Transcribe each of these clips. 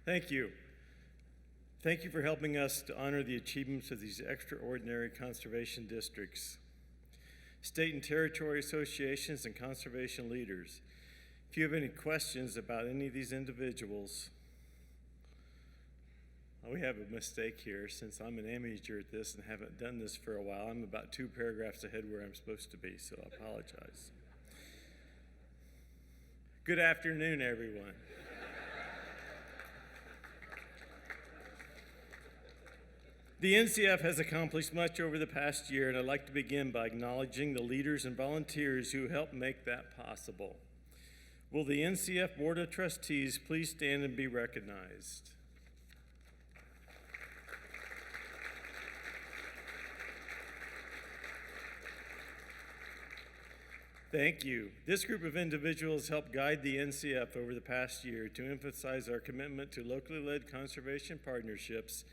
Thank you. Thank you for helping us to honor the achievements of these extraordinary conservation districts, state and territory associations, and conservation leaders. If you have any questions about any of these individuals, we have a mistake here. Since I'm an amateur at this and haven't done this for a while, I'm about 2 paragraphs ahead where I'm supposed to be, so I apologize. Good afternoon, everyone. The NCF has accomplished much over the past year, and I'd like to begin by acknowledging the leaders and volunteers who helped make that possible. Will the NCF Board of Trustees please stand and be recognized? Thank you. This group of individuals helped guide the NCF over the past year to emphasize our commitment to locally led conservation partnerships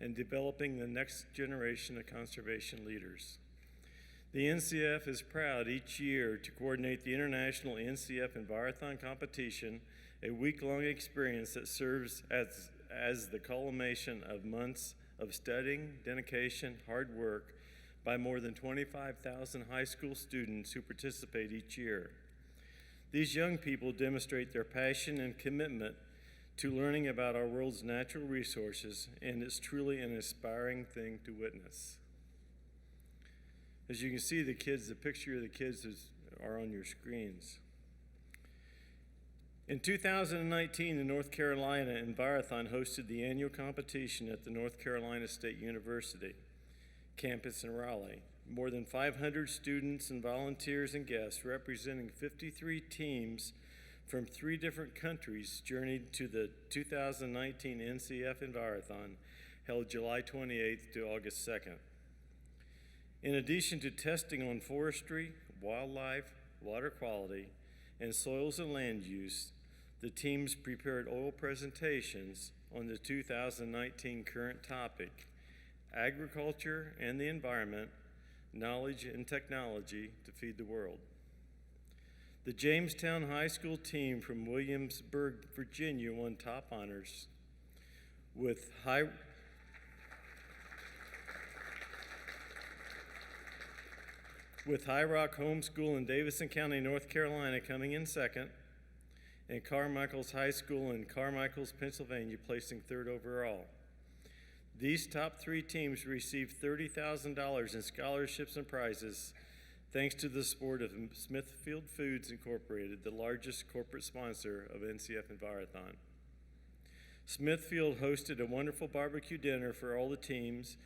and developing the next generation of conservation leaders. The NCF is proud each year to coordinate the International Ncf Envirothon competition, a week-long experience that serves as the culmination of months of studying, dedication, hard work by more than 25,000 high school students who participate each year. These young people demonstrate their passion and commitment to learning about our world's natural resources, and it's truly an inspiring thing to witness. As you can see, the picture of the kids are on your screens. In 2019, the North Carolina Envirothon hosted the annual competition at the North Carolina State University campus in Raleigh. More than 500 students and volunteers and guests representing 53 teams from 3 different countries journeyed to the 2019 NCF Envirothon, held July 28th to August 2nd. In addition to testing on forestry, wildlife, water quality, and soils and land use, the teams prepared oral presentations on the 2019 current topic, agriculture and the environment, knowledge and technology to feed the world. The Jamestown High School team from Williamsburg, Virginia won top honors with High Rock Home School in Davidson County, North Carolina coming in second, and Carmichael's High School in Carmichael's, Pennsylvania placing 3rd overall. These top 3 teams received $30,000 in scholarships and prizes thanks to the support of Smithfield Foods Incorporated, the largest corporate sponsor of NCF Envirothon. Smithfield hosted a wonderful barbecue dinner for all the teams,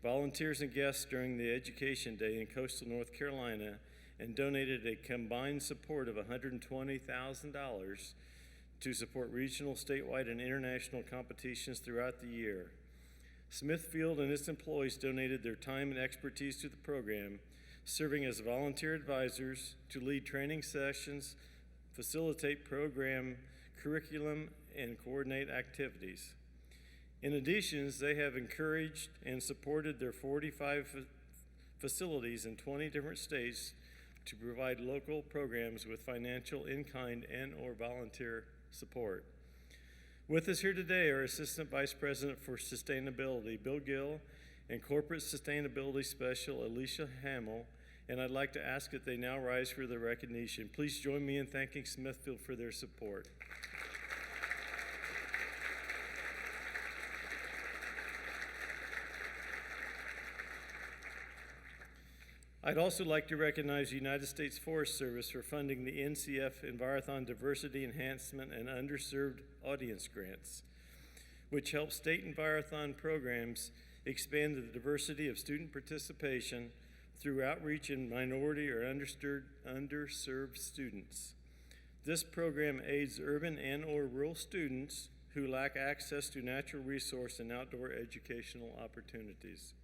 volunteers, and guests during the Education Day in coastal North Carolina, and donated a combined support of $120,000 to support regional, statewide, and international competitions throughout the year. Smithfield and its employees donated their time and expertise to the program, serving as volunteer advisors to lead training sessions, facilitate program curriculum, and coordinate activities. In addition, they have encouraged and supported their 45 facilities in 20 different states to provide local programs with financial, in-kind, and/or volunteer support. With us here today are Assistant Vice President for Sustainability, Bill Gill, and Corporate Sustainability Special, Alicia Hamill, and I'd like to ask that they now rise for the recognition. Please join me in thanking Smithfield for their support. I'd also like to recognize the United States Forest Service for funding the NCF Envirothon Diversity Enhancement and Underserved Audience Grants, which help state Envirothon programs expand the diversity of student participation through outreach in minority or underserved students. This program aids urban and/or rural students who lack access to natural resource and outdoor educational opportunities.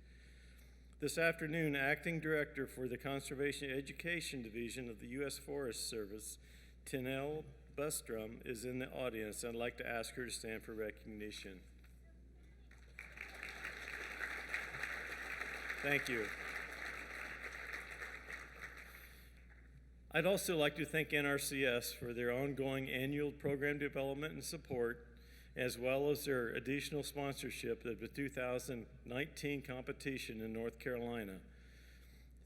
This afternoon, Acting Director for the Conservation Education Division of the U.S. Forest Service, Tinell Bustrom, is in the audience. I'd like to ask her to stand for recognition. Thank you. I'd also like to thank NRCS for their ongoing annual program development and support, as well as their additional sponsorship of the 2019 competition in North Carolina.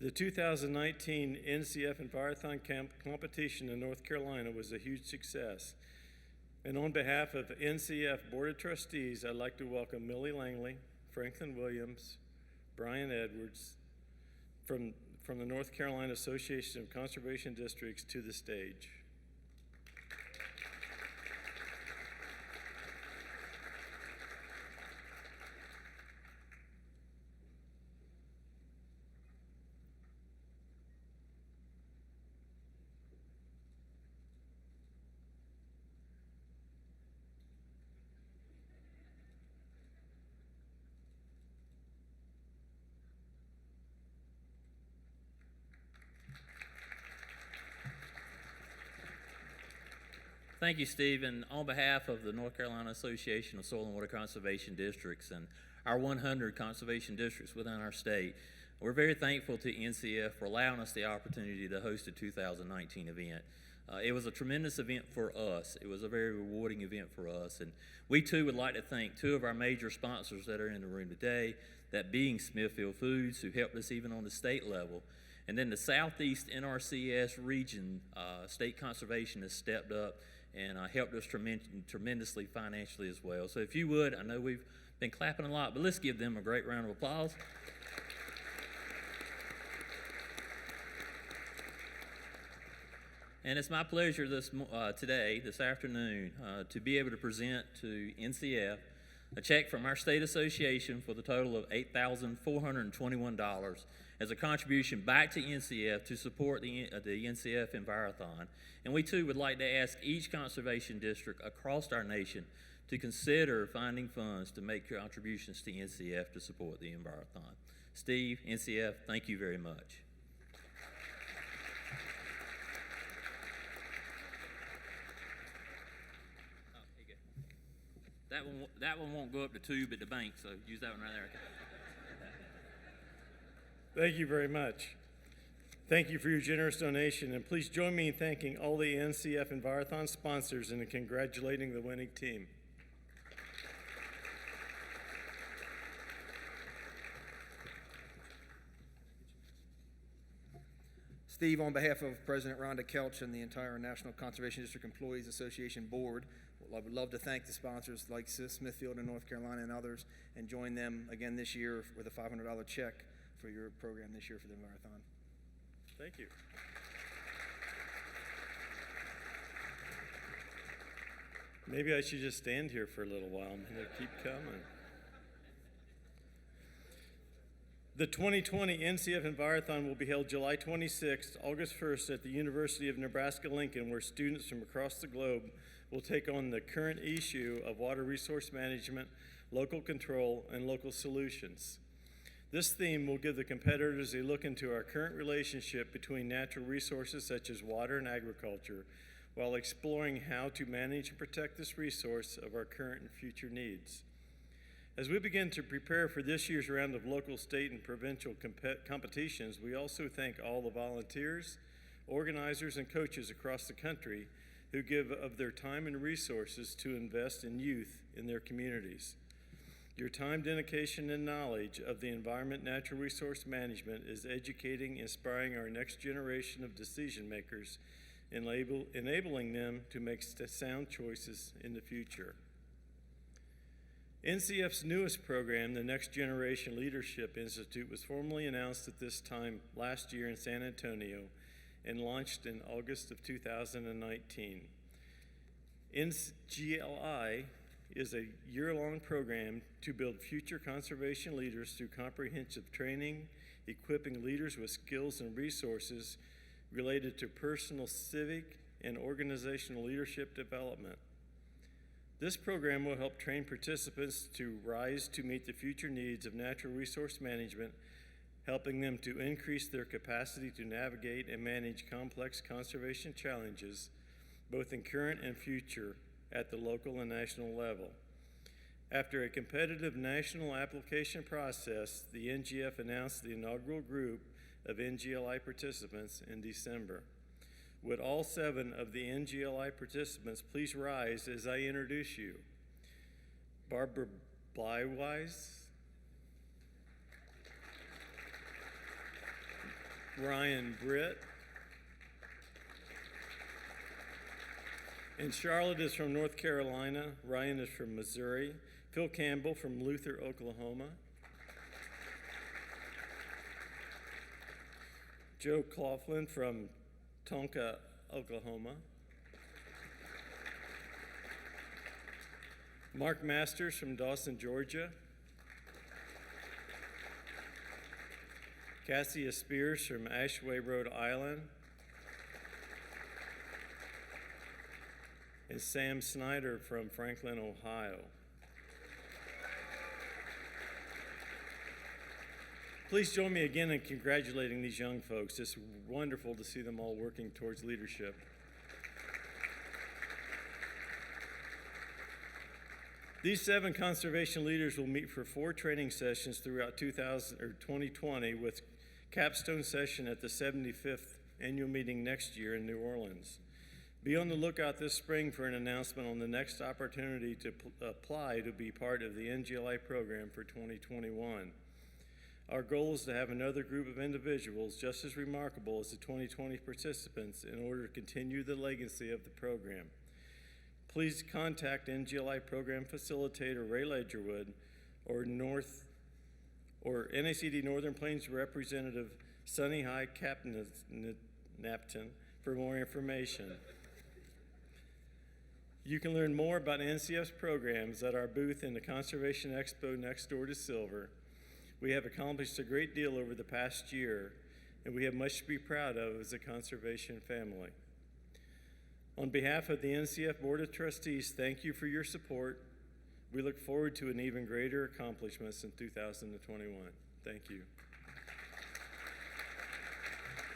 The 2019 Ncf Envirothon competition in North Carolina was a huge success. And on behalf of NCF Board of Trustees, I'd like to welcome Millie Langley, Franklin Williams, Brian Edwards from the North Carolina Association of Conservation Districts to the stage. Thank you, Steve. And on behalf of the North Carolina Association of Soil and Water Conservation Districts and our 100 conservation districts within our state, we're very thankful to NCF for allowing us the opportunity to host a 2019 event. It was a tremendous event for us. It was a very rewarding event for us. And we too would like to thank two of our major sponsors that are in the room today, that being Smithfield Foods, who helped us even on the state level. And then the Southeast NRCS region, state conservation has stepped up and helped us tremendously financially as well. So if you would, I know we've been clapping a lot, but let's give them a great round of applause. And it's my pleasure this afternoon, to be able to present to NCF a check from our state association for the total of $8,421 as a contribution back to NCF to support the Ncf Envirothon. And we too would like to ask each conservation district across our nation to consider finding funds to make contributions to NCF to support the Envirothon. Steve, NCF, thank you very much. That one won't go up to tube at the bank, so use that one right there. Thank you very much. Thank you for your generous donation, and please join me in thanking all the NCF Envirothon sponsors and in congratulating the winning team. Steve, on behalf of President Rhonda Kelch and the entire National Conservation District Employees Association Board, I would love to thank the sponsors like Smithfield in North Carolina and others, and join them again this year with a $500 check for your program this year for the Envirothon. Thank you. Maybe I should just stand here for a little while and they'll keep coming. The 2020 NCF Envirothon will be held July 26th, August 1st at the University of Nebraska-Lincoln, where students from across the globe will take on the current issue of water resource management, local control, and local solutions. This theme will give the competitors a look into our current relationship between natural resources such as water and agriculture, while exploring how to manage and protect this resource of our current and future needs. As we begin to prepare for this year's round of local, state, and provincial competitions, we also thank all the volunteers, organizers, and coaches across the country who give of their time and resources to invest in youth in their communities. Your time, dedication, and knowledge of the environment natural resource management is educating, inspiring our next generation of decision makers, enabling them to make sound choices in the future. NCF's newest program, the Next Generation Leadership Institute, was formally announced at this time last year in San Antonio and launched in August of 2019. NGLI is a year-long program to build future conservation leaders through comprehensive training, equipping leaders with skills and resources related to personal, civic, and organizational leadership development. This program will help train participants to rise to meet the future needs of natural resource management, helping them to increase their capacity to navigate and manage complex conservation challenges, both in current and future, at the local and national level. After a competitive national application process, the NGF announced the inaugural group of NGLI participants in December. Would all 7 of the NGLI participants please rise as I introduce you? Barbara Blywise, Ryan Britt, and Charlotte is from North Carolina. Ryan is from Missouri. Phil Campbell from Luther, Oklahoma. Joe Claughlin from Tonka, Oklahoma. Mark Masters from Dawson, Georgia. Cassia Spears from Ashway, Rhode Island. And Sam Snyder from Franklin, Ohio. Please join me again in congratulating these young folks. It's wonderful to see them all working towards leadership. These 7 conservation leaders will meet for 4 training sessions throughout 2020 with capstone session at the 75th annual meeting next year in New Orleans. Be on the lookout this spring for an announcement on the next opportunity to apply to be part of the NGLI program for 2021. Our goal is to have another group of individuals just as remarkable as the 2020 participants in order to continue the legacy of the program. Please contact NGLI program facilitator Ray Ledgerwood or NACD Northern Plains representative Sunny High Captain Napton for more information. You can learn more about NCF's programs at our booth in the Conservation Expo next door to Silver. We have accomplished a great deal over the past year, and we have much to be proud of as a conservation family. On behalf of the NCF Board of Trustees, thank you for your support. We look forward to an even greater accomplishments in 2021. Thank you.